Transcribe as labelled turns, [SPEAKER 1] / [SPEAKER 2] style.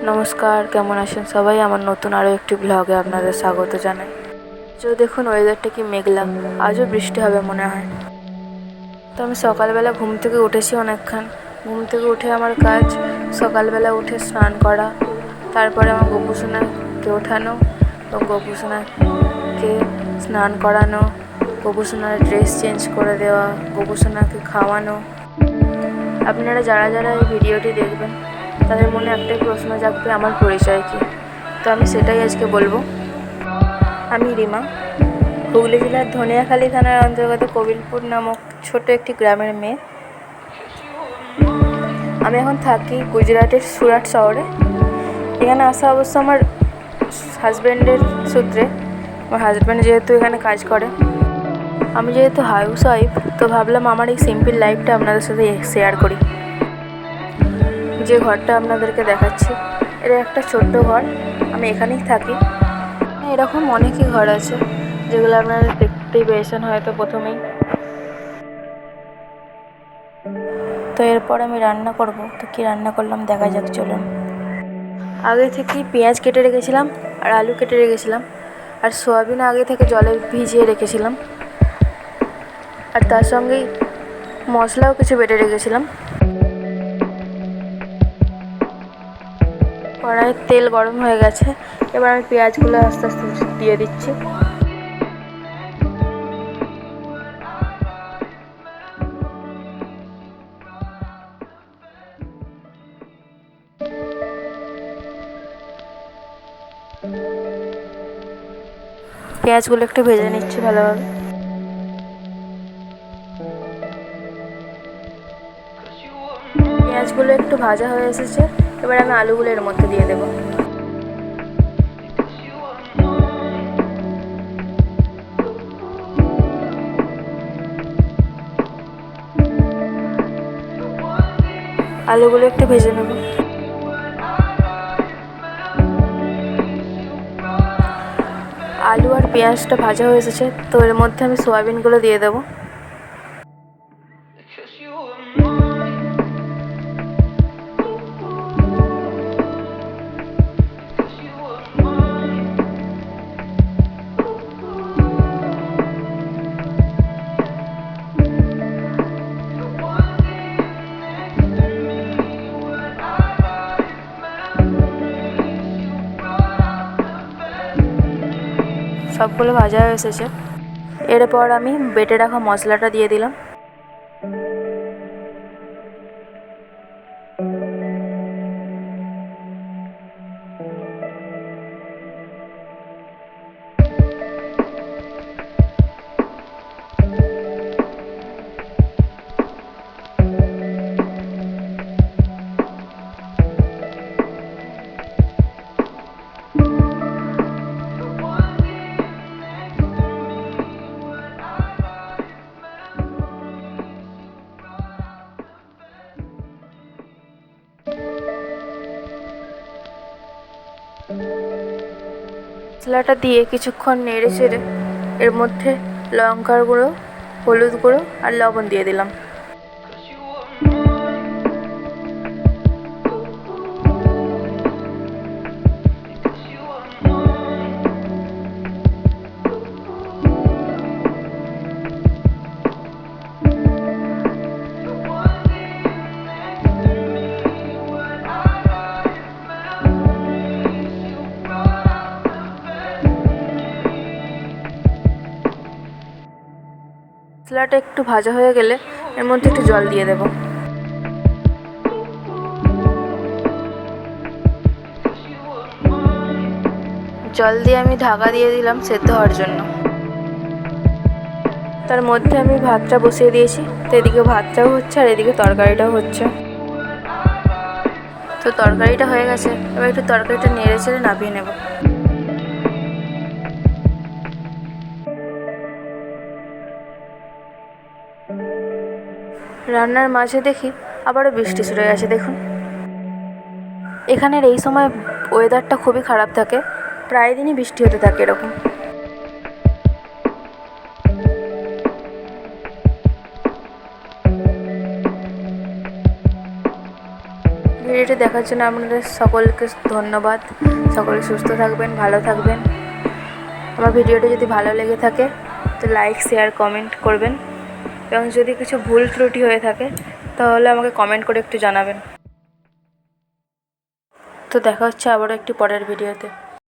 [SPEAKER 1] নমস্কার, কেমন আছেন সবাই? আমার নতুন আরও একটি ব্লগে আপনাদের স্বাগত জানাই। তো দেখুন ওয়েদারটা কি মেঘলা, আজও বৃষ্টি হবে মনে হয়। তো আমি সকালবেলা ঘুম থেকে উঠেছি অনেকক্ষণ। ঘুম থেকে উঠে আমার কাজ সকালবেলা উঠে স্নান করা, তারপরে আমার গোপুসোনাকে ওঠানো এবং গোপুসোনাকে স্নান করানো, গোপুসোনার ড্রেস চেঞ্জ করে দেওয়া, গোপুসোনাকে খাওয়ানো। আপনারা যারা যারা এই ভিডিওটি দেখবেন তাদের মনে একটাই প্রশ্ন জাগবে, আমার পরিচয় কী? তো আমি সেটাই আজকে বলবো। আমি রিমা, হুগলি জেলার ধনিয়াখালী থানার অন্তর্গত কবিলপুর নামক ছোট একটি গ্রামের মেয়ে। আমি এখন থাকি গুজরাটের সুরাট শহরে। এখানে আসা অবশ্য আমার হাজব্যান্ডের সূত্রে। আমার হাজব্যান্ড যেহেতু এখানে কাজ করে, আমি যেহেতু হাউস ওয়াইফ, তো ভাবলাম আমার এই সিম্পল লাইফটা আপনাদের সাথে শেয়ার করি। যে ঘরটা আপনাদেরকে দেখাচ্ছি, এটা একটা ছোট্ট ঘর। আমি এখানেই থাকি। এরকম অনেকই ঘর আছে যেগুলো আপনারা দেখতেই পেয়েছেন হয়তো প্রথমেই। তো এরপর আমি রান্না করব। তো কী রান্না করলাম দেখা যাক, চলুন। আগে থেকেই পেঁয়াজ কেটে রেখেছিলাম আর আলু কেটে রেখেছিলাম, আর সয়াবিন আগে থেকে জলে ভিজিয়ে রেখেছিলাম, আর তার সঙ্গেই মশলাও কিছু বেটে রেখেছিলাম। কড়াইয়ের তেল গরম হয়ে গেছে, এবার আমি পেঁয়াজগুলো আস্তে আস্তে দিয়ে দিচ্ছি। পেঁয়াজগুলো একটু ভেজে নিচ্ছি ভালোভাবে। পেঁয়াজগুলো একটু ভাজা হয়ে এসেছে, এবার আমি আলুগুলো এর মধ্যে দিয়ে দেবো। আলুগুলো একটু ভেজে নেব। আলু আর পেঁয়াজটা ভাজা হয়ে এসেছে, তো এর মধ্যে আমি সয়াবিনগুলো দিয়ে দেবো। সবগুলো ভাজা হয়ে এসেছে, এরপর আমি বেটে রাখা মশলাটা দিয়ে দিলাম। মশলাটা দিয়ে কিছুক্ষণ নেড়ে চেড়ে এর মধ্যে লঙ্কার গুঁড়ো, হলুদ গুঁড়ো আর লবণ দিয়ে দিলাম। মশলাটা একটু ভাজা হয়ে গেলে এর মধ্যে একটু জল দিয়ে দেব। জল দিয়ে আমি ঢাকা দিয়ে দিলাম সেদ্ধ হওয়ার জন্য। তার মধ্যে আমি ভাতটা বসিয়ে দিয়েছি, তো এদিকে ভাতটাও হচ্ছে আর এদিকে তরকারিটাও হচ্ছে। তো তরকারিটা হয়ে গেছে, এবার একটু তরকারিটা নেড়ে চেড়ে নামিয়ে নেব। রান্নার মাঝে দেখি আবারও বৃষ্টি শুরু হয়ে গেছে। দেখুন, এখানের এই সময় ওয়েদারটা খুবই খারাপ থাকে, প্রায় দিনই বৃষ্টি হতে থাকে এরকম। ভিডিওটি ভিডিওটি দেখার জন্য আপনাদের সকলকে ধন্যবাদ। সকলে সুস্থ থাকবেন, ভালো থাকবেন। আমার ভিডিওটি যদি ভালো লেগে থাকে তো লাইক, শেয়ার, কমেন্ট করবেন, এবং যদি কিছু ভুল ত্রুটি হয়ে থাকে তাহলে আমাকে কমেন্ট করে একটু জানাবেন। তো দেখা হচ্ছে আবারও একটি পরের ভিডিওতে।